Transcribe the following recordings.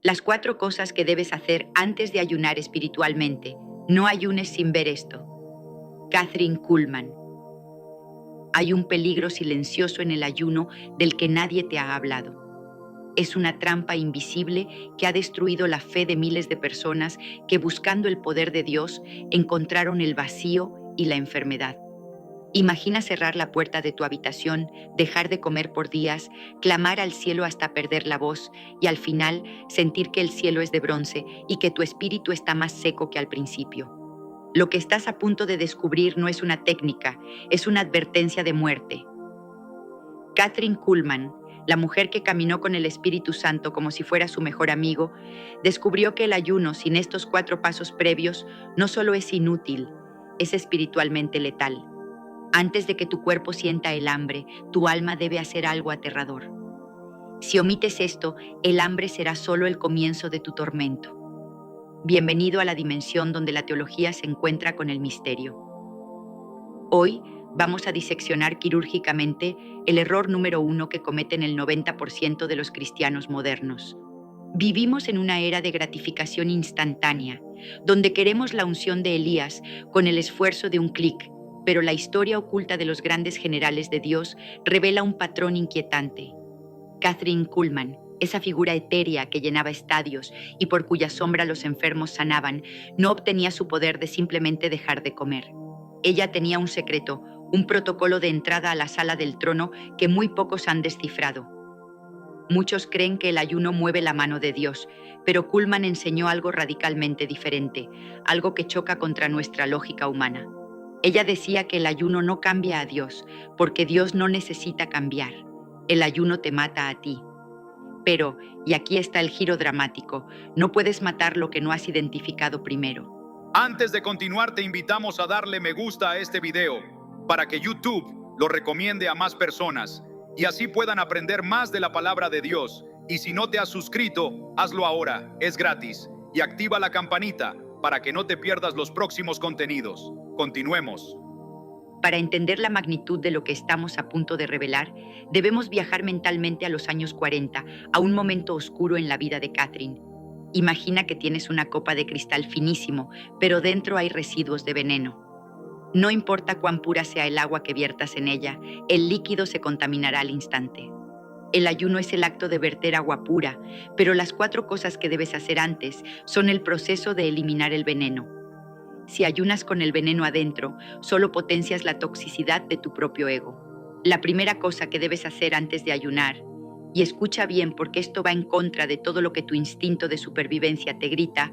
Las 4 cosas que debes hacer antes de ayunar espiritualmente. No ayunes sin ver esto. Kathryn Kuhlman. Hay un peligro silencioso en el ayuno del que nadie te ha hablado. Es una trampa invisible que ha destruido la fe de miles de personas que, buscando el poder de Dios, encontraron el vacío y la enfermedad. Imagina cerrar la puerta de tu habitación, dejar de comer por días, clamar al cielo hasta perder la voz y al final sentir que el cielo es de bronce y que tu espíritu está más seco que al principio. Lo que estás a punto de descubrir no es una técnica, es una advertencia de muerte. Kathryn Kuhlman, la mujer que caminó con el Espíritu Santo como si fuera su mejor amigo, descubrió que el ayuno sin estos 4 pasos previos no solo es inútil, es espiritualmente letal. Antes de que tu cuerpo sienta el hambre, tu alma debe hacer algo aterrador. Si omites esto, el hambre será solo el comienzo de tu tormento. Bienvenido a la dimensión donde la teología se encuentra con el misterio. Hoy vamos a diseccionar quirúrgicamente el error número 1 que cometen el 90% de los cristianos modernos. Vivimos en una era de gratificación instantánea, donde queremos la unción de Elías con el esfuerzo de un clic, pero la historia oculta de los grandes generales de Dios revela un patrón inquietante. Kathryn Kuhlman, esa figura etérea que llenaba estadios y por cuya sombra los enfermos sanaban, no obtenía su poder de simplemente dejar de comer. Ella tenía un secreto, un protocolo de entrada a la sala del trono que muy pocos han descifrado. Muchos creen que el ayuno mueve la mano de Dios, pero Kuhlman enseñó algo radicalmente diferente, algo que choca contra nuestra lógica humana. Ella decía que el ayuno no cambia a Dios, porque Dios no necesita cambiar. El ayuno te mata a ti. Pero, y aquí está el giro dramático, no puedes matar lo que no has identificado primero. Antes de continuar, te invitamos a darle me gusta a este video para que YouTube lo recomiende a más personas y así puedan aprender más de la palabra de Dios. Y si no te has suscrito, hazlo ahora, es gratis. Y activa la campanita para que no te pierdas los próximos contenidos. Continuemos. Para entender la magnitud de lo que estamos a punto de revelar, debemos viajar mentalmente a los años 40, a un momento oscuro en la vida de Kathryn. Imagina que tienes una copa de cristal finísimo, pero dentro hay residuos de veneno. No importa cuán pura sea el agua que viertas en ella, el líquido se contaminará al instante. El ayuno es el acto de verter agua pura, pero las 4 cosas que debes hacer antes son el proceso de eliminar el veneno. Si ayunas con el veneno adentro, solo potencias la toxicidad de tu propio ego. La primera cosa que debes hacer antes de ayunar, y escucha bien porque esto va en contra de todo lo que tu instinto de supervivencia te grita,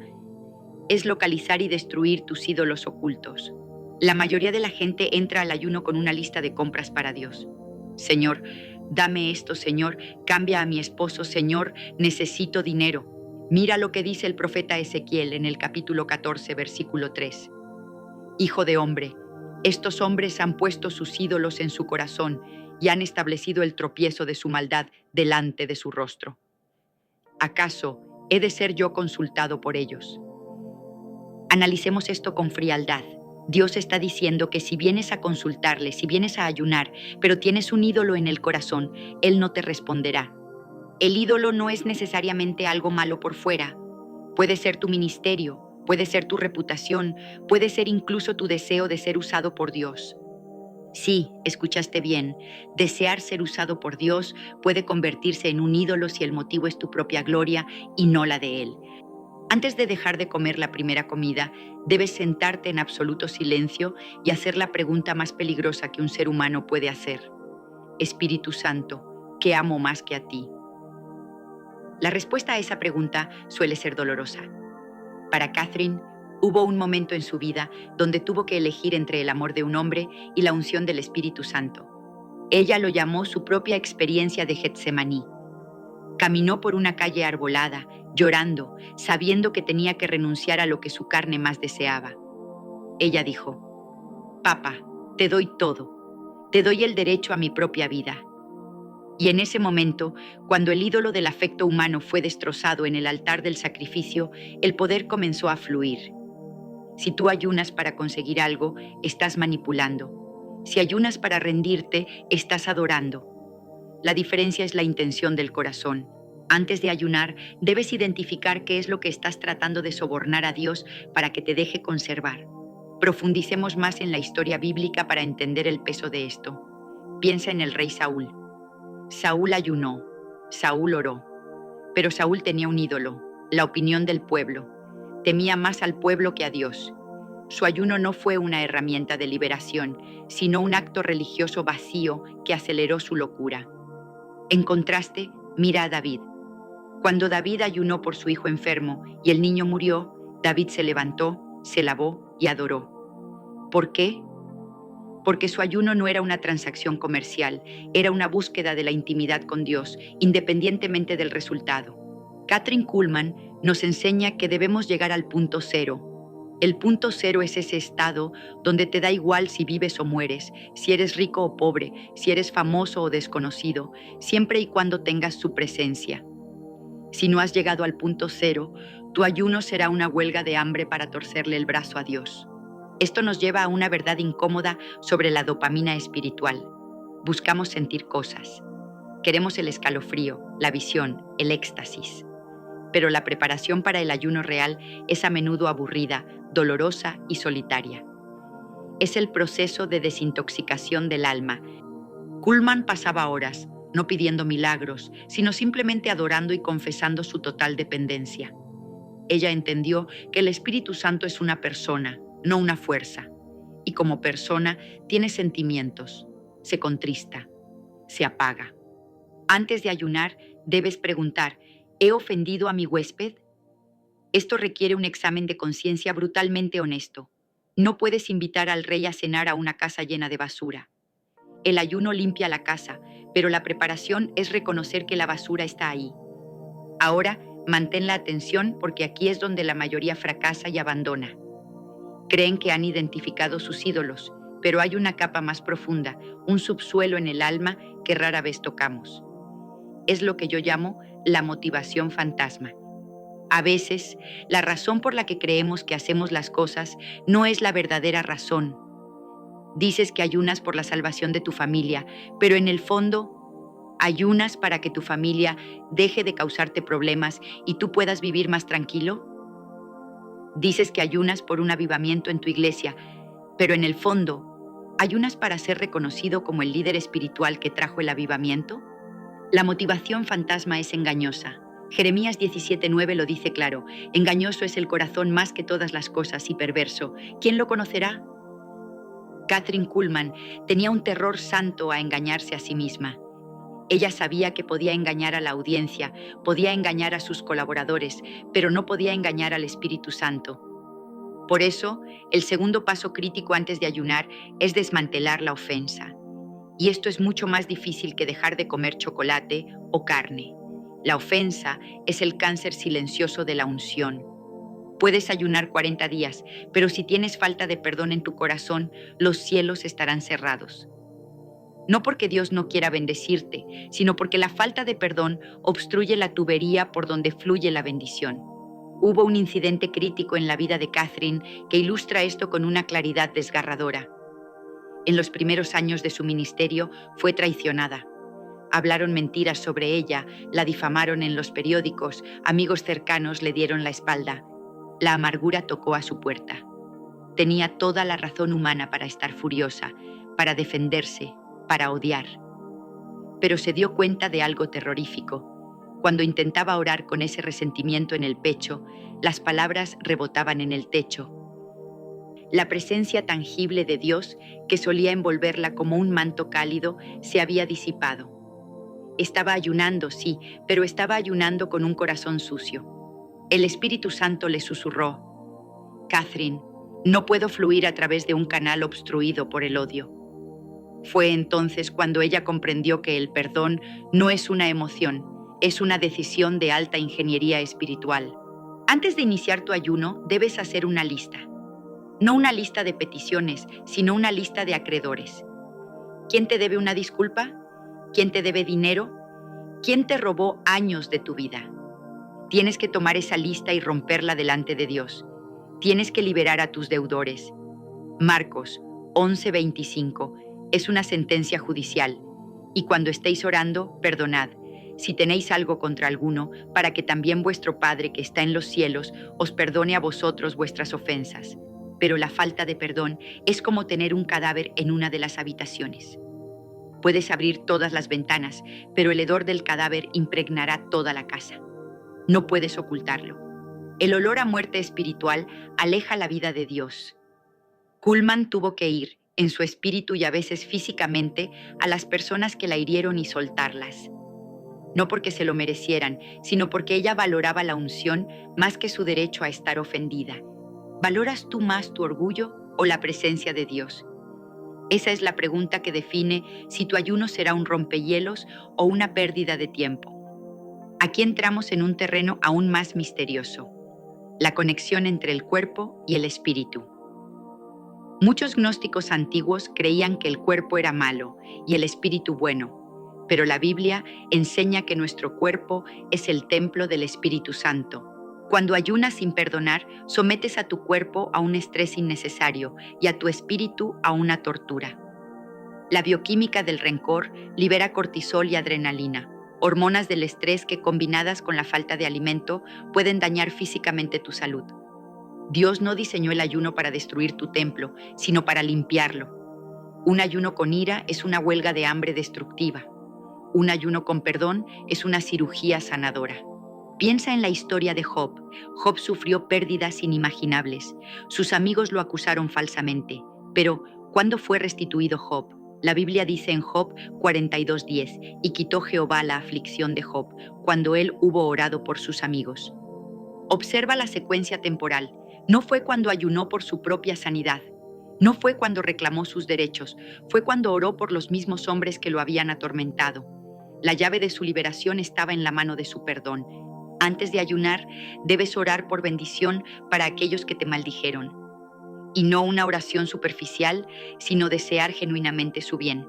es localizar y destruir tus ídolos ocultos. La mayoría de la gente entra al ayuno con una lista de compras para Dios. Señor, dame esto, Señor, cambia a mi esposo, Señor, necesito dinero. Mira lo que dice el profeta Ezequiel en el capítulo 14, versículo 3. Hijo de hombre, estos hombres han puesto sus ídolos en su corazón y han establecido el tropiezo de su maldad delante de su rostro. ¿Acaso he de ser yo consultado por ellos? Analicemos esto con frialdad. Dios está diciendo que si vienes a consultarle, si vienes a ayunar, pero tienes un ídolo en el corazón, Él no te responderá. El ídolo no es necesariamente algo malo por fuera. Puede ser tu ministerio, puede ser tu reputación, puede ser incluso tu deseo de ser usado por Dios. Sí, escuchaste bien, desear ser usado por Dios puede convertirse en un ídolo si el motivo es tu propia gloria y no la de Él. Antes de dejar de comer la primera comida, debes sentarte en absoluto silencio y hacer la pregunta más peligrosa que un ser humano puede hacer. Espíritu Santo, ¿qué amo más que a ti? La respuesta a esa pregunta suele ser dolorosa. Para Kathryn, hubo un momento en su vida donde tuvo que elegir entre el amor de un hombre y la unción del Espíritu Santo. Ella lo llamó su propia experiencia de Getsemaní. Caminó por una calle arbolada, llorando, sabiendo que tenía que renunciar a lo que su carne más deseaba. Ella dijo: Papá, te doy todo, te doy el derecho a mi propia vida. Y en ese momento, cuando el ídolo del afecto humano fue destrozado en el altar del sacrificio, el poder comenzó a fluir. Si tú ayunas para conseguir algo, estás manipulando. Si ayunas para rendirte, estás adorando. La diferencia es la intención del corazón. Antes de ayunar, debes identificar qué es lo que estás tratando de sobornar a Dios para que te deje conservar. Profundicemos más en la historia bíblica para entender el peso de esto. Piensa en el rey Saúl. Saúl ayunó, Saúl oró, pero Saúl tenía un ídolo, la opinión del pueblo. Temía más al pueblo que a Dios. Su ayuno no fue una herramienta de liberación, sino un acto religioso vacío que aceleró su locura. En contraste, mira a David. Cuando David ayunó por su hijo enfermo y el niño murió, David se levantó, se lavó y adoró. ¿Por qué? Porque su ayuno no era una transacción comercial, era una búsqueda de la intimidad con Dios, independientemente del resultado. Kathryn Kuhlman nos enseña que debemos llegar al punto cero. El punto cero es ese estado donde te da igual si vives o mueres, si eres rico o pobre, si eres famoso o desconocido, siempre y cuando tengas su presencia. Si no has llegado al punto cero, tu ayuno será una huelga de hambre para torcerle el brazo a Dios. Esto nos lleva a una verdad incómoda sobre la dopamina espiritual. Buscamos sentir cosas. Queremos el escalofrío, la visión, el éxtasis. Pero la preparación para el ayuno real es a menudo aburrida, dolorosa y solitaria. Es el proceso de desintoxicación del alma. Kuhlman pasaba horas, no pidiendo milagros, sino simplemente adorando y confesando su total dependencia. Ella entendió que el Espíritu Santo es una persona, no una fuerza, y como persona tiene sentimientos, se contrista, se apaga. Antes de ayunar, debes preguntar, ¿he ofendido a mi huésped? Esto requiere un examen de conciencia brutalmente honesto. No puedes invitar al rey a cenar a una casa llena de basura. El ayuno limpia la casa, pero la preparación es reconocer que la basura está ahí. Ahora, mantén la atención porque aquí es donde la mayoría fracasa y abandona. Creen que han identificado sus ídolos, pero hay una capa más profunda, un subsuelo en el alma que rara vez tocamos. Es lo que yo llamo la motivación fantasma. A veces, la razón por la que creemos que hacemos las cosas no es la verdadera razón. Dices que ayunas por la salvación de tu familia, pero en el fondo, ayunas para que tu familia deje de causarte problemas y tú puedas vivir más tranquilo. Dices que ayunas por un avivamiento en tu iglesia, pero en el fondo, ¿ayunas para ser reconocido como el líder espiritual que trajo el avivamiento? La motivación fantasma es engañosa. Jeremías 17:9 lo dice claro, engañoso es el corazón más que todas las cosas y perverso. ¿Quién lo conocerá? Kathryn Kuhlman tenía un terror santo a engañarse a sí misma. Ella sabía que podía engañar a la audiencia, podía engañar a sus colaboradores, pero no podía engañar al Espíritu Santo. Por eso, el segundo paso crítico antes de ayunar es desmantelar la ofensa. Y esto es mucho más difícil que dejar de comer chocolate o carne. La ofensa es el cáncer silencioso de la unción. Puedes ayunar 40 días, pero si tienes falta de perdón en tu corazón, los cielos estarán cerrados. No porque Dios no quiera bendecirte, sino porque la falta de perdón obstruye la tubería por donde fluye la bendición. Hubo un incidente crítico en la vida de Kathryn que ilustra esto con una claridad desgarradora. En los primeros años de su ministerio fue traicionada. Hablaron mentiras sobre ella, la difamaron en los periódicos, amigos cercanos le dieron la espalda. La amargura tocó a su puerta. Tenía toda la razón humana para estar furiosa, para defenderse, para odiar. Pero se dio cuenta de algo terrorífico. Cuando intentaba orar con ese resentimiento en el pecho, las palabras rebotaban en el techo. La presencia tangible de Dios, que solía envolverla como un manto cálido, se había disipado. Estaba ayunando, sí, pero estaba ayunando con un corazón sucio. El Espíritu Santo le susurró, Kathryn, no puedo fluir a través de un canal obstruido por el odio. Fue entonces cuando ella comprendió que el perdón no es una emoción, es una decisión de alta ingeniería espiritual. Antes de iniciar tu ayuno, debes hacer una lista. No una lista de peticiones, sino una lista de acreedores. ¿Quién te debe una disculpa? ¿Quién te debe dinero? ¿Quién te robó años de tu vida? Tienes que tomar esa lista y romperla delante de Dios. Tienes que liberar a tus deudores. Marcos 11:25 es una sentencia judicial. Y cuando estéis orando, perdonad. si tenéis algo contra alguno, para que también vuestro Padre que está en los cielos os perdone a vosotros vuestras ofensas. Pero la falta de perdón es como tener un cadáver en una de las habitaciones. Puedes abrir todas las ventanas, pero el hedor del cadáver impregnará toda la casa. No puedes ocultarlo. El olor a muerte espiritual aleja la vida de Dios. Kuhlman tuvo que ir, en su espíritu y a veces físicamente, a las personas que la hirieron y soltarlas. No porque se lo merecieran, sino porque ella valoraba la unción más que su derecho a estar ofendida. ¿Valoras tú más tu orgullo o la presencia de Dios? Esa es la pregunta que define si tu ayuno será un rompehielos o una pérdida de tiempo. Aquí entramos en un terreno aún más misterioso: la conexión entre el cuerpo y el espíritu. Muchos gnósticos antiguos creían que el cuerpo era malo y el espíritu bueno, pero la Biblia enseña que nuestro cuerpo es el templo del Espíritu Santo. Cuando ayunas sin perdonar, sometes a tu cuerpo a un estrés innecesario y a tu espíritu a una tortura. La bioquímica del rencor libera cortisol y adrenalina, hormonas del estrés que, combinadas con la falta de alimento, pueden dañar físicamente tu salud. Dios no diseñó el ayuno para destruir tu templo, sino para limpiarlo. Un ayuno con ira es una huelga de hambre destructiva. Un ayuno con perdón es una cirugía sanadora. Piensa en la historia de Job. Job sufrió pérdidas inimaginables. Sus amigos lo acusaron falsamente. Pero, ¿cuándo fue restituido Job? La Biblia dice en Job 42:10, y quitó Jehová la aflicción de Job, cuando él hubo orado por sus amigos. Observa la secuencia temporal. No fue cuando ayunó por su propia sanidad. No fue cuando reclamó sus derechos. Fue cuando oró por los mismos hombres que lo habían atormentado. La llave de su liberación estaba en la mano de su perdón. Antes de ayunar, debes orar por bendición para aquellos que te maldijeron. Y no una oración superficial, sino desear genuinamente su bien.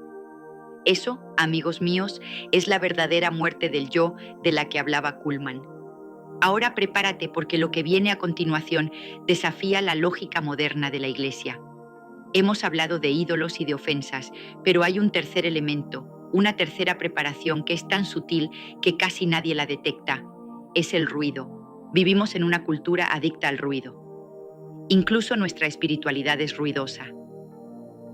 Eso, amigos míos, es la verdadera muerte del yo de la que hablaba Kuhlman. Ahora prepárate, porque lo que viene a continuación desafía la lógica moderna de la Iglesia. Hemos hablado de ídolos y de ofensas, pero hay un tercer elemento, una tercera preparación que es tan sutil que casi nadie la detecta. Es el ruido. Vivimos en una cultura adicta al ruido. Incluso nuestra espiritualidad es ruidosa.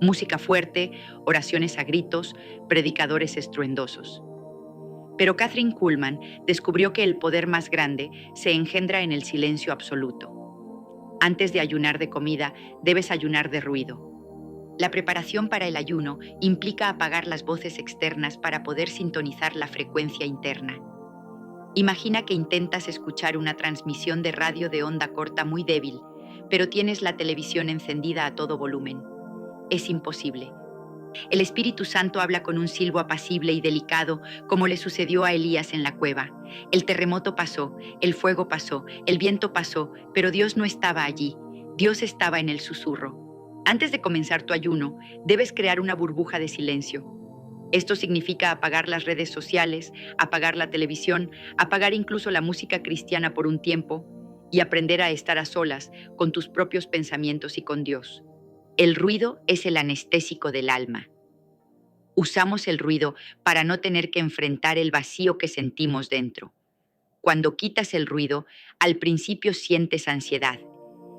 Música fuerte, oraciones a gritos, predicadores estruendosos. Pero Kathryn Kuhlman descubrió que el poder más grande se engendra en el silencio absoluto. Antes de ayunar de comida, debes ayunar de ruido. La preparación para el ayuno implica apagar las voces externas para poder sintonizar la frecuencia interna. Imagina que intentas escuchar una transmisión de radio de onda corta muy débil, pero tienes la televisión encendida a todo volumen. Es imposible. El Espíritu Santo habla con un silbo apacible y delicado, como le sucedió a Elías en la cueva. El terremoto pasó, el fuego pasó, el viento pasó, pero Dios no estaba allí. Dios estaba en el susurro. Antes de comenzar tu ayuno, debes crear una burbuja de silencio. Esto significa apagar las redes sociales, apagar la televisión, apagar incluso la música cristiana por un tiempo y aprender a estar a solas con tus propios pensamientos y con Dios. El ruido es el anestésico del alma. Usamos el ruido para no tener que enfrentar el vacío que sentimos dentro. Cuando quitas el ruido, al principio sientes ansiedad.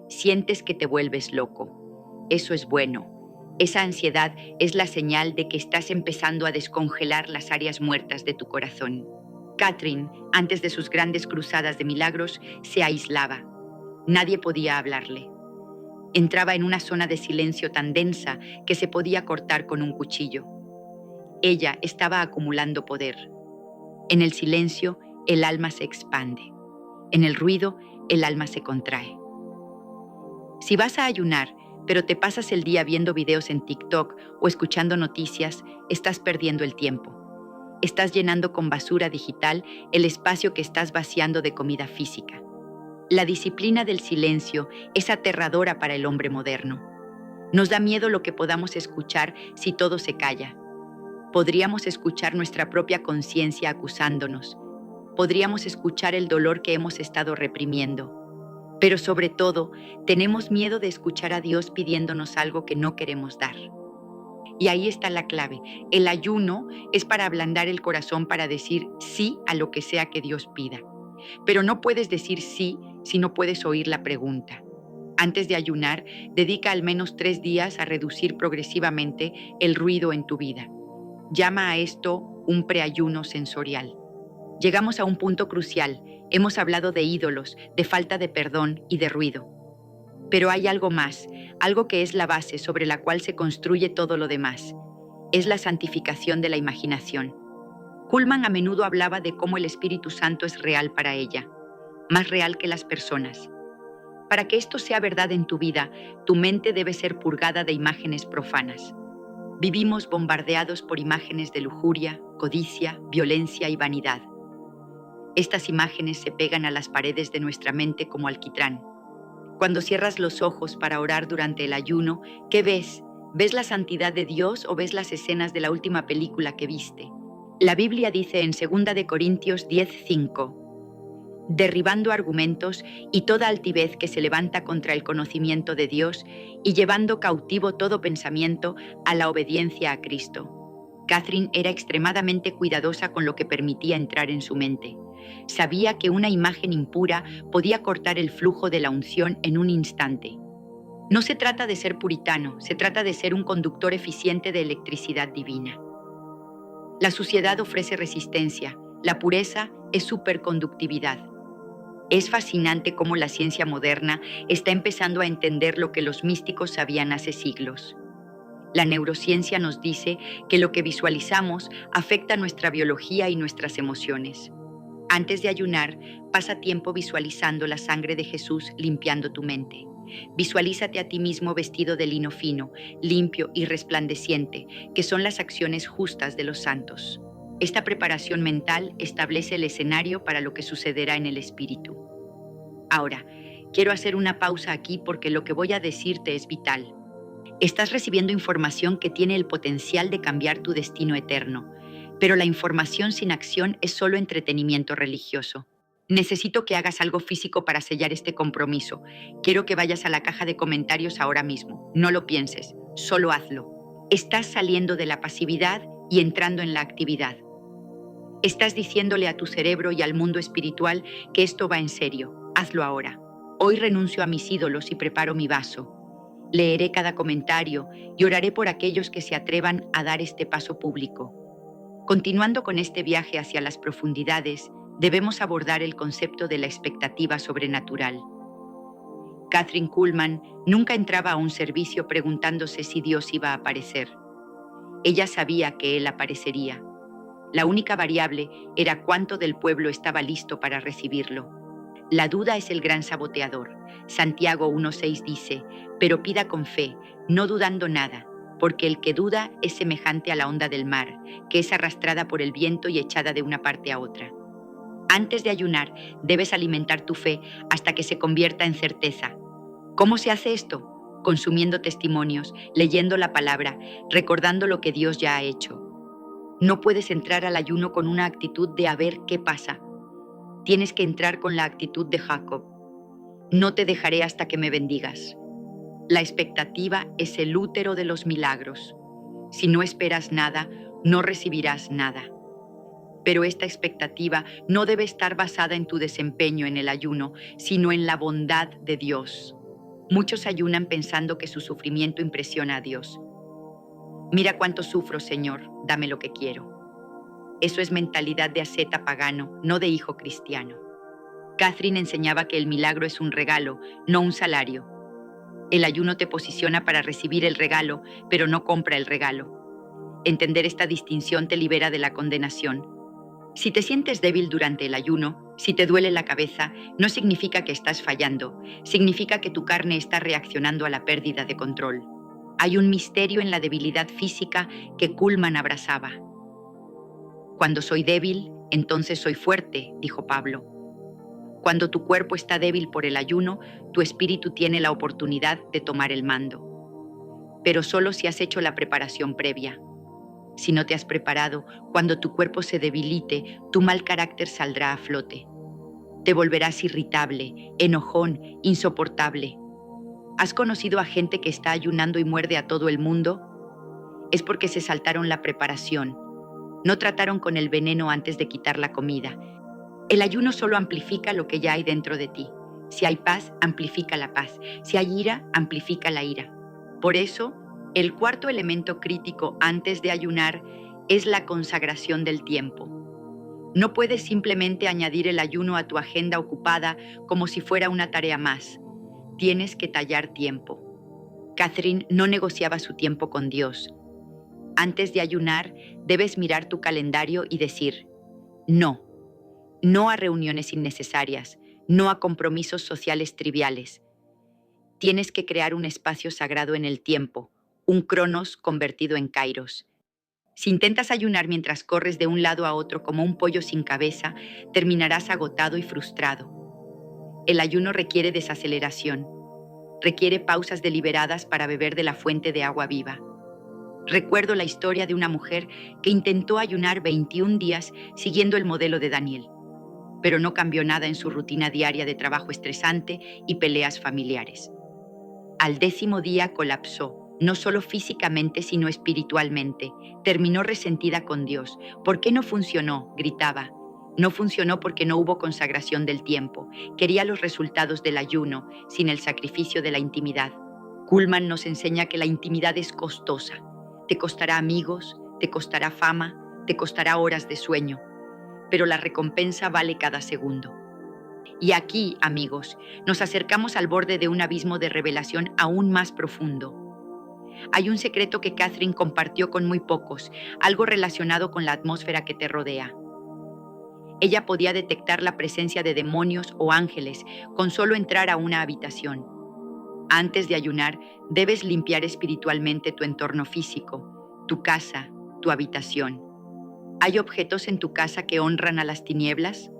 Sientes que te vuelves loco. Eso es bueno. Esa ansiedad es la señal de que estás empezando a descongelar las áreas muertas de tu corazón. Kathryn, antes de sus grandes cruzadas de milagros, se aislaba. Nadie podía hablarle. Entraba en una zona de silencio tan densa que se podía cortar con un cuchillo. Ella estaba acumulando poder. En el silencio, el alma se expande. En el ruido, el alma se contrae. Si vas a ayunar, pero te pasas el día viendo videos en TikTok o escuchando noticias, estás perdiendo el tiempo. Estás llenando con basura digital el espacio que estás vaciando de comida física. La disciplina del silencio es aterradora para el hombre moderno. Nos da miedo lo que podamos escuchar si todo se calla. Podríamos escuchar nuestra propia conciencia acusándonos. Podríamos escuchar el dolor que hemos estado reprimiendo. Pero sobre todo, tenemos miedo de escuchar a Dios pidiéndonos algo que no queremos dar. Y ahí está la clave. El ayuno es para ablandar el corazón, para decir sí a lo que sea que Dios pida. Pero no puedes decir sí si no puedes oír la pregunta. Antes de ayunar, dedica al menos 3 días a reducir progresivamente el ruido en tu vida. Llama a esto un preayuno sensorial. Llegamos a un punto crucial. Hemos hablado de ídolos, de falta de perdón y de ruido. Pero hay algo más, algo que es la base sobre la cual se construye todo lo demás. Es la santificación de la imaginación. Kuhlman a menudo hablaba de cómo el Espíritu Santo es real para ella, más real que las personas. Para que esto sea verdad en tu vida, tu mente debe ser purgada de imágenes profanas. Vivimos bombardeados por imágenes de lujuria, codicia, violencia y vanidad. Estas imágenes se pegan a las paredes de nuestra mente como alquitrán. Cuando cierras los ojos para orar durante el ayuno, ¿qué ves? ¿Ves la santidad de Dios o ves las escenas de la última película que viste? La Biblia dice en 2 de Corintios 10:5, derribando argumentos y toda altivez que se levanta contra el conocimiento de Dios y llevando cautivo todo pensamiento a la obediencia a Cristo. Catherine era extremadamente cuidadosa con lo que permitía entrar en su mente. Sabía que una imagen impura podía cortar el flujo de la unción en un instante. No se trata de ser puritano, se trata de ser un conductor eficiente de electricidad divina. La suciedad ofrece resistencia, la pureza es superconductividad. Es fascinante cómo la ciencia moderna está empezando a entender lo que los místicos sabían hace siglos. La neurociencia nos dice que lo que visualizamos afecta nuestra biología y nuestras emociones. Antes de ayunar, pasa tiempo visualizando la sangre de Jesús limpiando tu mente. Visualízate a ti mismo vestido de lino fino, limpio y resplandeciente, que son las acciones justas de los santos. Esta preparación mental establece el escenario para lo que sucederá en el espíritu. Ahora, quiero hacer una pausa aquí porque lo que voy a decirte es vital. Estás recibiendo información que tiene el potencial de cambiar tu destino eterno, pero la información sin acción es solo entretenimiento religioso. Necesito que hagas algo físico para sellar este compromiso. Quiero que vayas a la caja de comentarios ahora mismo. No lo pienses, solo hazlo. Estás saliendo de la pasividad y entrando en la actividad. Estás diciéndole a tu cerebro y al mundo espiritual que esto va en serio. Hazlo ahora. Hoy renuncio a mis ídolos y preparo mi vaso. Leeré cada comentario y oraré por aquellos que se atrevan a dar este paso público. Continuando con este viaje hacia las profundidades, debemos abordar el concepto de la expectativa sobrenatural. Kathryn Kuhlman nunca entraba a un servicio preguntándose si Dios iba a aparecer. Ella sabía que Él aparecería. La única variable era cuánto del pueblo estaba listo para recibirlo. La duda es el gran saboteador. Santiago 1:6 dice, pero pida con fe, no dudando nada, porque el que duda es semejante a la onda del mar, que es arrastrada por el viento y echada de una parte a otra. Antes de ayunar, debes alimentar tu fe hasta que se convierta en certeza. ¿Cómo se hace esto? Consumiendo testimonios, leyendo la palabra, recordando lo que Dios ya ha hecho. No puedes entrar al ayuno con una actitud de a ver qué pasa. Tienes que entrar con la actitud de Jacob. No te dejaré hasta que me bendigas. La expectativa es el útero de los milagros. Si no esperas nada, no recibirás nada. Pero esta expectativa no debe estar basada en tu desempeño en el ayuno, sino en la bondad de Dios. Muchos ayunan pensando que su sufrimiento impresiona a Dios. Mira cuánto sufro, Señor, dame lo que quiero. Eso es mentalidad de asceta pagano, no de hijo cristiano. Catherine enseñaba que el milagro es un regalo, no un salario. El ayuno te posiciona para recibir el regalo, pero no compra el regalo. Entender esta distinción te libera de la condenación. Si te sientes débil durante el ayuno, si te duele la cabeza, no significa que estás fallando, significa que tu carne está reaccionando a la pérdida de control. Hay un misterio en la debilidad física que Kuhlman abrazaba. Cuando soy débil, entonces soy fuerte, dijo Pablo. Cuando tu cuerpo está débil por el ayuno, tu espíritu tiene la oportunidad de tomar el mando. Pero solo si has hecho la preparación previa. Si no te has preparado, cuando tu cuerpo se debilite, tu mal carácter saldrá a flote. Te volverás irritable, enojón, insoportable. ¿Has conocido a gente que está ayunando y muerde a todo el mundo? es porque se saltaron la preparación. No trataron con el veneno antes de quitar la comida. El ayuno solo amplifica lo que ya hay dentro de ti. Si hay paz, amplifica la paz. Si hay ira, amplifica la ira. Por eso, el cuarto elemento crítico antes de ayunar es la consagración del tiempo. No puedes simplemente añadir el ayuno a tu agenda ocupada como si fuera una tarea más. Tienes que tallar tiempo. Catherine no negociaba su tiempo con Dios. Antes de ayunar, debes mirar tu calendario y decir, no. No a reuniones innecesarias, no a compromisos sociales triviales. Tienes que crear un espacio sagrado en el tiempo, un cronos convertido en kairos. Si intentas ayunar mientras corres de un lado a otro como un pollo sin cabeza, terminarás agotado y frustrado. El ayuno requiere desaceleración. Requiere pausas deliberadas para beber de la fuente de agua viva. Recuerdo la historia de una mujer que intentó ayunar 21 días siguiendo el modelo de Daniel, pero no cambió nada en su rutina diaria de trabajo estresante y peleas familiares. Al 10º día colapsó, no solo físicamente sino espiritualmente. Terminó resentida con Dios. ¿Por qué no funcionó?, gritaba. No funcionó porque no hubo consagración del tiempo. Quería los resultados del ayuno, sin el sacrificio de la intimidad. Kuhlman nos enseña que la intimidad es costosa. Te costará amigos, te costará fama, te costará horas de sueño, pero la recompensa vale cada segundo. Y aquí, amigos, nos acercamos al borde de un abismo de revelación aún más profundo. Hay un secreto que Catherine compartió con muy pocos, algo relacionado con la atmósfera que te rodea. Ella podía detectar la presencia de demonios o ángeles con solo entrar a una habitación. Antes de ayunar, debes limpiar espiritualmente tu entorno físico, tu casa, tu habitación. ¿Hay objetos en tu casa que honran a las tinieblas?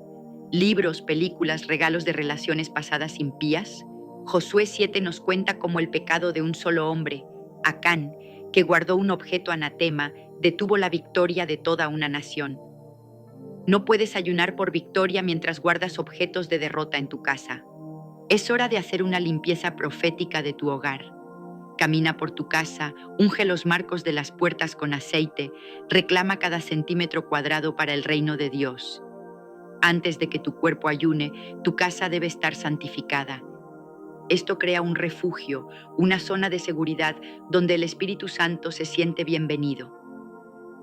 ¿Libros, películas, regalos de relaciones pasadas impías? Josué 7 nos cuenta cómo el pecado de un solo hombre, Acán, que guardó un objeto anatema, detuvo la victoria de toda una nación. No puedes ayunar por victoria mientras guardas objetos de derrota en tu casa. Es hora de hacer una limpieza profética de tu hogar. Camina por tu casa, unge los marcos de las puertas con aceite, reclama cada centímetro cuadrado para el reino de Dios. Antes de que tu cuerpo ayune, tu casa debe estar santificada. Esto crea un refugio, una zona de seguridad donde el Espíritu Santo se siente bienvenido.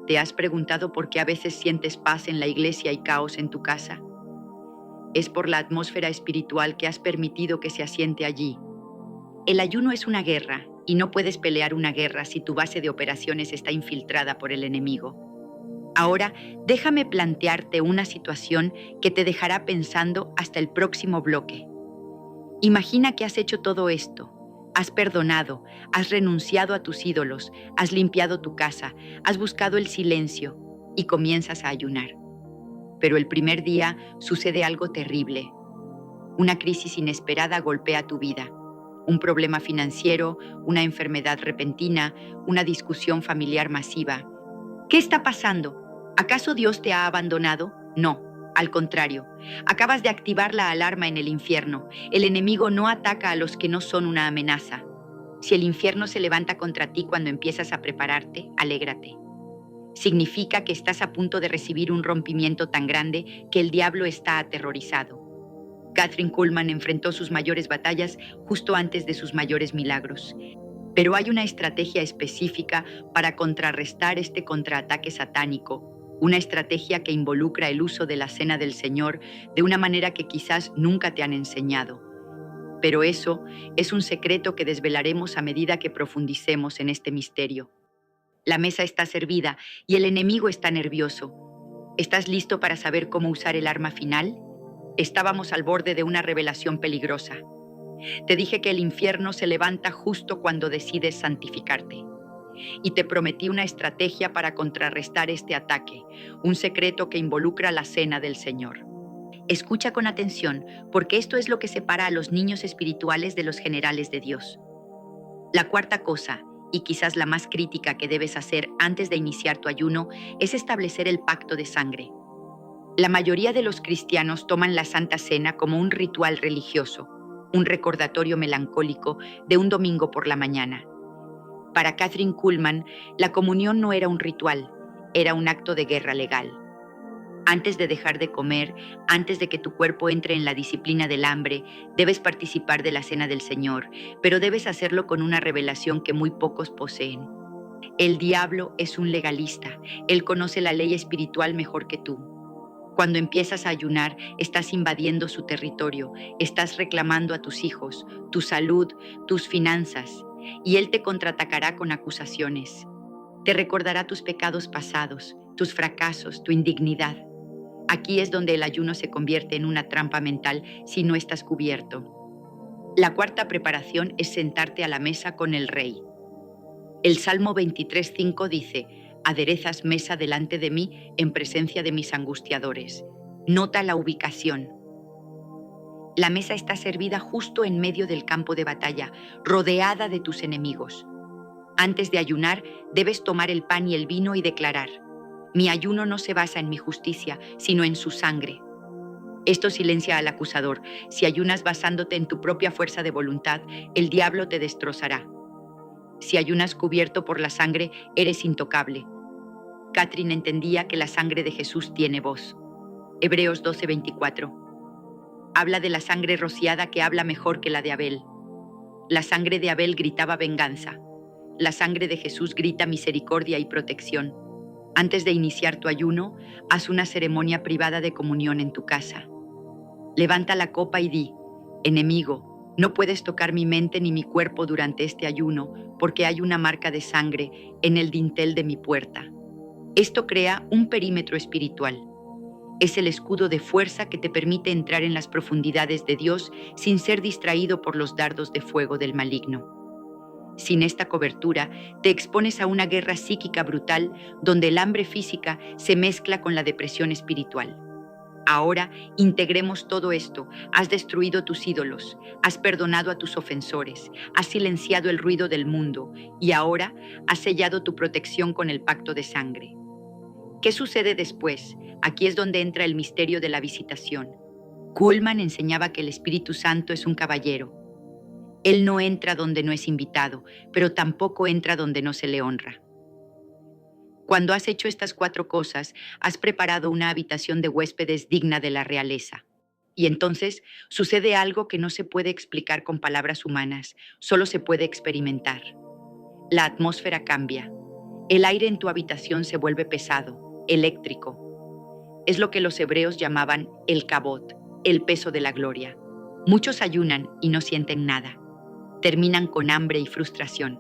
¿Te has preguntado por qué a veces sientes paz en la iglesia y caos en tu casa? Es por la atmósfera espiritual que has permitido que se asiente allí. El ayuno es una guerra, y no puedes pelear una guerra si tu base de operaciones está infiltrada por el enemigo. Ahora, déjame plantearte una situación que te dejará pensando hasta el próximo bloque. Imagina que has hecho todo esto. Has perdonado, has renunciado a tus ídolos, has limpiado tu casa, has buscado el silencio y comienzas a ayunar. Pero el primer día sucede algo terrible. Una crisis inesperada golpea tu vida. Un problema financiero, una enfermedad repentina, una discusión familiar masiva. ¿Qué está pasando? ¿Acaso Dios te ha abandonado? No, al contrario. Acabas de activar la alarma en el infierno. El enemigo no ataca a los que no son una amenaza. Si el infierno se levanta contra ti cuando empiezas a prepararte, alégrate. Significa que estás a punto de recibir un rompimiento tan grande que el diablo está aterrorizado. Kathryn Kuhlman enfrentó sus mayores batallas justo antes de sus mayores milagros. Pero hay una estrategia específica para contrarrestar este contraataque satánico, una estrategia que involucra el uso de la cena del Señor de una manera que quizás nunca te han enseñado. Pero eso es un secreto que desvelaremos a medida que profundicemos en este misterio. La mesa está servida y el enemigo está nervioso. ¿Estás listo para saber cómo usar el arma final? Estábamos al borde de una revelación peligrosa. Te dije que el infierno se levanta justo cuando decides santificarte. Y te prometí una estrategia para contrarrestar este ataque, un secreto que involucra la cena del Señor. Escucha con atención, porque esto es lo que separa a los niños espirituales de los generales de Dios. La cuarta cosa, y quizás la más crítica que debes hacer antes de iniciar tu ayuno, es establecer el pacto de sangre. La mayoría de los cristianos toman la Santa Cena como un ritual religioso, un recordatorio melancólico de un domingo por la mañana. Para Kathryn Kuhlman, la comunión no era un ritual, era un acto de guerra legal. Antes de dejar de comer, antes de que tu cuerpo entre en la disciplina del hambre, debes participar de la cena del Señor, pero debes hacerlo con una revelación que muy pocos poseen. El diablo es un legalista, él conoce la ley espiritual mejor que tú. Cuando empiezas a ayunar, estás invadiendo su territorio, estás reclamando a tus hijos, tu salud, tus finanzas, y él te contraatacará con acusaciones. Te recordará tus pecados pasados, tus fracasos, tu indignidad. Aquí es donde el ayuno se convierte en una trampa mental si no estás cubierto. La cuarta preparación es sentarte a la mesa con el rey. El Salmo 23:5 dice: aderezas mesa delante de mí en presencia de mis angustiadores. Nota la ubicación. La mesa está servida justo en medio del campo de batalla, rodeada de tus enemigos. Antes de ayunar, debes tomar el pan y el vino y declarar: mi ayuno no se basa en mi justicia, sino en su sangre. Esto silencia al acusador. Si ayunas basándote en tu propia fuerza de voluntad, el diablo te destrozará. Si ayunas cubierto por la sangre, eres intocable. Kathryn entendía que la sangre de Jesús tiene voz. Hebreos 12:24. Habla de la sangre rociada que habla mejor que la de Abel. La sangre de Abel gritaba venganza. La sangre de Jesús grita misericordia y protección. Antes de iniciar tu ayuno, haz una ceremonia privada de comunión en tu casa. Levanta la copa y di: enemigo, no puedes tocar mi mente ni mi cuerpo durante este ayuno, porque hay una marca de sangre en el dintel de mi puerta. Esto crea un perímetro espiritual. Es el escudo de fuerza que te permite entrar en las profundidades de Dios sin ser distraído por los dardos de fuego del maligno. Sin esta cobertura, te expones a una guerra psíquica brutal donde el hambre física se mezcla con la depresión espiritual. Ahora integremos todo esto. Has destruido tus ídolos, has perdonado a tus ofensores, has silenciado el ruido del mundo y ahora has sellado tu protección con el pacto de sangre. ¿Qué sucede después? Aquí es donde entra el misterio de la visitación. Kuhlman enseñaba que el Espíritu Santo es un caballero. Él no entra donde no es invitado, pero tampoco entra donde no se le honra. Cuando has hecho estas 4 cosas, has preparado una habitación de huéspedes digna de la realeza. Y entonces sucede algo que no se puede explicar con palabras humanas, solo se puede experimentar. La atmósfera cambia. El aire en tu habitación se vuelve pesado, eléctrico. Es lo que los hebreos llamaban el kabod, el peso de la gloria. Muchos ayunan y no sienten nada. Terminan con hambre y frustración.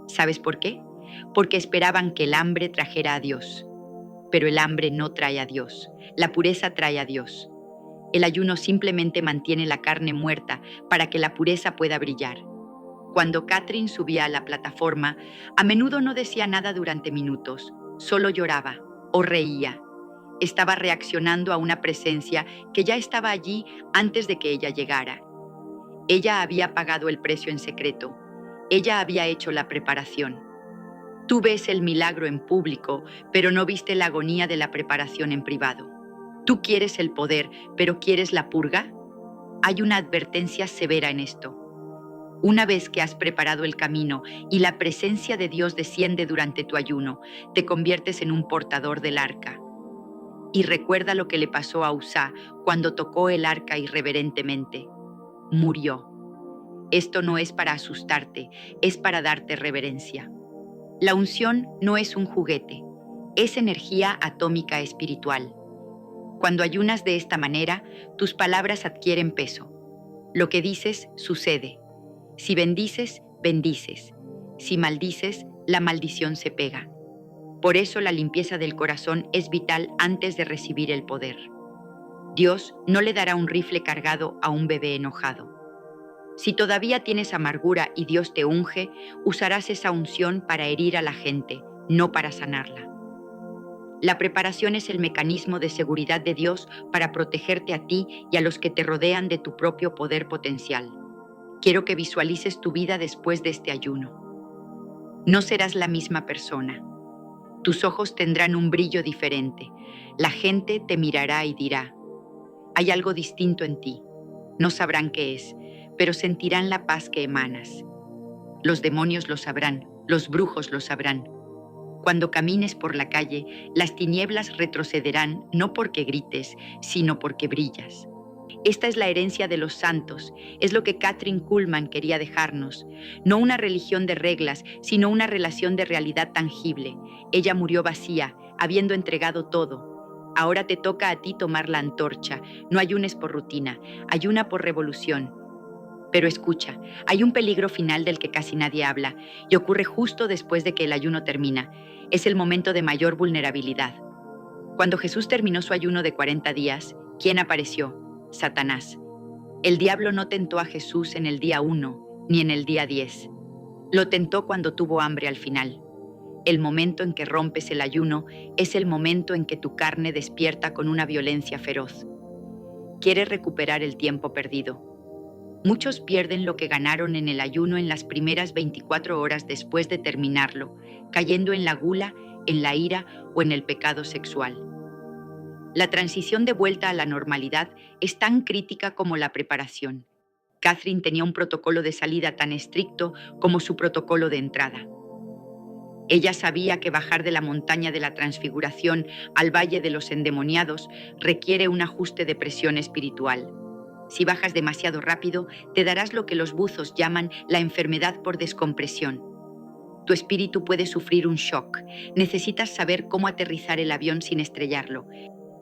¿Sabes por qué? Porque esperaban que el hambre trajera a Dios. Pero el hambre no trae a Dios. La pureza trae a Dios. El ayuno simplemente mantiene la carne muerta para que la pureza pueda brillar. Cuando Kathryn subía a la plataforma, a menudo no decía nada durante minutos, solo lloraba o reía. Estaba reaccionando a una presencia que ya estaba allí antes de que ella llegara. Ella había pagado el precio en secreto. Ella había hecho la preparación. Tú ves el milagro en público, pero no viste la agonía de la preparación en privado. Tú quieres el poder, pero ¿quieres la purga? Hay una advertencia severa en esto. Una vez que has preparado el camino y la presencia de Dios desciende durante tu ayuno, te conviertes en un portador del arca. Y recuerda lo que le pasó a Uzá cuando tocó el arca irreverentemente. Murió. Esto no es para asustarte, es para darte reverencia. La unción no es un juguete, es energía atómica espiritual. Cuando ayunas de esta manera, tus palabras adquieren peso. Lo que dices sucede. Si bendices, bendices. Si maldices, la maldición se pega. Por eso la limpieza del corazón es vital antes de recibir el poder. Dios no le dará un rifle cargado a un bebé enojado. Si todavía tienes amargura y Dios te unge, usarás esa unción para herir a la gente, no para sanarla. La preparación es el mecanismo de seguridad de Dios para protegerte a ti y a los que te rodean de tu propio poder potencial. Quiero que visualices tu vida después de este ayuno. No serás la misma persona. Tus ojos tendrán un brillo diferente. La gente te mirará y dirá: hay algo distinto en ti. No sabrán qué es, pero sentirán la paz que emanas. Los demonios lo sabrán, los brujos lo sabrán. Cuando camines por la calle, las tinieblas retrocederán no porque grites, sino porque brillas. Esta es la herencia de los santos, es lo que Kathryn Kuhlman quería dejarnos. No una religión de reglas, sino una relación de realidad tangible. Ella murió vacía, habiendo entregado todo. Ahora te toca a ti tomar la antorcha. No ayunes por rutina, ayuna por revolución. Pero escucha, hay un peligro final del que casi nadie habla y ocurre justo después de que el ayuno termina. Es el momento de mayor vulnerabilidad. Cuando Jesús terminó su ayuno de 40 días, ¿quién apareció? Satanás. El diablo no tentó a Jesús en el día 1 ni en el día 10. Lo tentó cuando tuvo hambre al final. El momento en que rompes el ayuno es el momento en que tu carne despierta con una violencia feroz. Quiere recuperar el tiempo perdido. Muchos pierden lo que ganaron en el ayuno en las primeras 24 horas después de terminarlo, cayendo en la gula, en la ira o en el pecado sexual. La transición de vuelta a la normalidad es tan crítica como la preparación. Kathryn tenía un protocolo de salida tan estricto como su protocolo de entrada. Ella sabía que bajar de la montaña de la transfiguración al valle de los endemoniados requiere un ajuste de presión espiritual. Si bajas demasiado rápido, te darás lo que los buzos llaman la enfermedad por descompresión. Tu espíritu puede sufrir un shock. Necesitas saber cómo aterrizar el avión sin estrellarlo.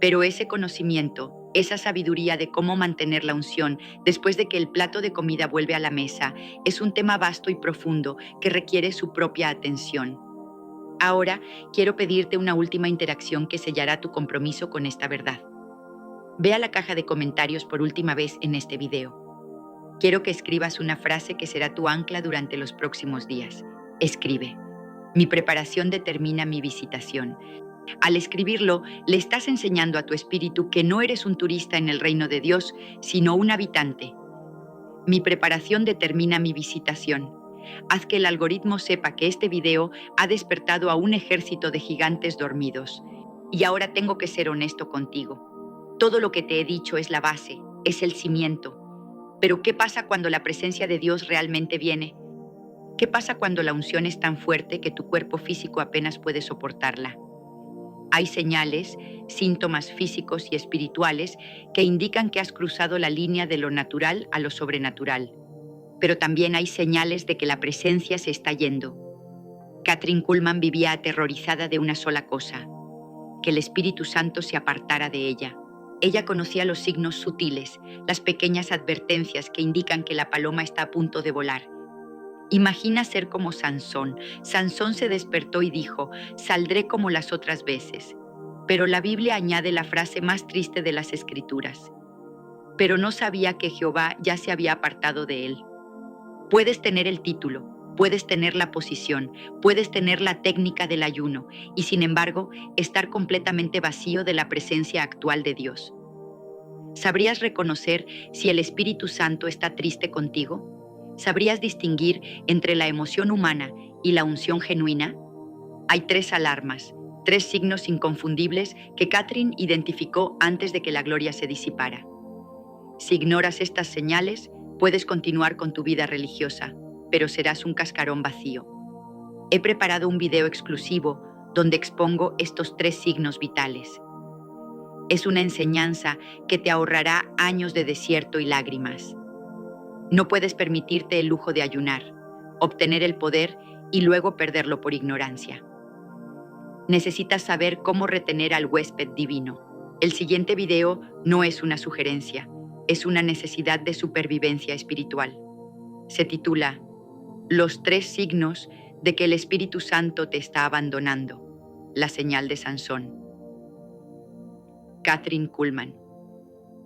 Pero ese conocimiento, esa sabiduría de cómo mantener la unción después de que el plato de comida vuelve a la mesa, es un tema vasto y profundo que requiere su propia atención. Ahora, quiero pedirte una última interacción que sellará tu compromiso con esta verdad. Ve a la caja de comentarios por última vez en este video. Quiero que escribas una frase que será tu ancla durante los próximos días. Escribe: mi preparación determina mi visitación. Al escribirlo, le estás enseñando a tu espíritu que no eres un turista en el reino de Dios, sino un habitante. Mi preparación determina mi visitación. Haz que el algoritmo sepa que este video ha despertado a un ejército de gigantes dormidos. Y ahora tengo que ser honesto contigo. Todo lo que te he dicho es la base, es el cimiento. Pero ¿qué pasa cuando la presencia de Dios realmente viene? ¿Qué pasa cuando la unción es tan fuerte que tu cuerpo físico apenas puede soportarla? Hay señales, síntomas físicos y espirituales que indican que has cruzado la línea de lo natural a lo sobrenatural. Pero también hay señales de que la presencia se está yendo. Kathryn Kuhlman vivía aterrorizada de una sola cosa: que el Espíritu Santo se apartara de ella. Ella conocía los signos sutiles, las pequeñas advertencias que indican que la paloma está a punto de volar. Imagina ser como Sansón. Sansón se despertó y dijo: saldré como las otras veces. Pero la Biblia añade la frase más triste de las Escrituras: pero no sabía que Jehová ya se había apartado de él. Puedes tener el título, puedes tener la posición, puedes tener la técnica del ayuno y sin embargo estar completamente vacío de la presencia actual de Dios. ¿Sabrías reconocer si el Espíritu Santo está triste contigo? ¿Sabrías distinguir entre la emoción humana y la unción genuina? Hay 3 alarmas, 3 signos inconfundibles que Kathryn identificó antes de que la gloria se disipara. Si ignoras estas señales, puedes continuar con tu vida religiosa, pero serás un cascarón vacío. He preparado un video exclusivo donde expongo estos 3 signos vitales. Es una enseñanza que te ahorrará años de desierto y lágrimas. No puedes permitirte el lujo de ayunar, obtener el poder y luego perderlo por ignorancia. Necesitas saber cómo retener al huésped divino. El siguiente video no es una sugerencia, es una necesidad de supervivencia espiritual. Se titula Los 3 signos de que el Espíritu Santo te está abandonando. La señal de Sansón. Kathryn Kuhlman.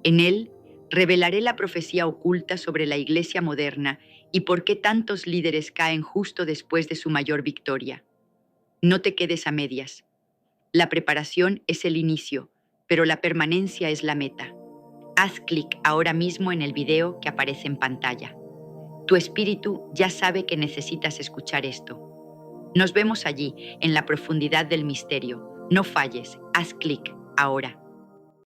En él revelaré la profecía oculta sobre la iglesia moderna y por qué tantos líderes caen justo después de su mayor victoria. No te quedes a medias. La preparación es el inicio, pero la permanencia es la meta. Haz clic ahora mismo en el video que aparece en pantalla. Tu espíritu ya sabe que necesitas escuchar esto. Nos vemos allí, en la profundidad del misterio. No falles, haz clic ahora.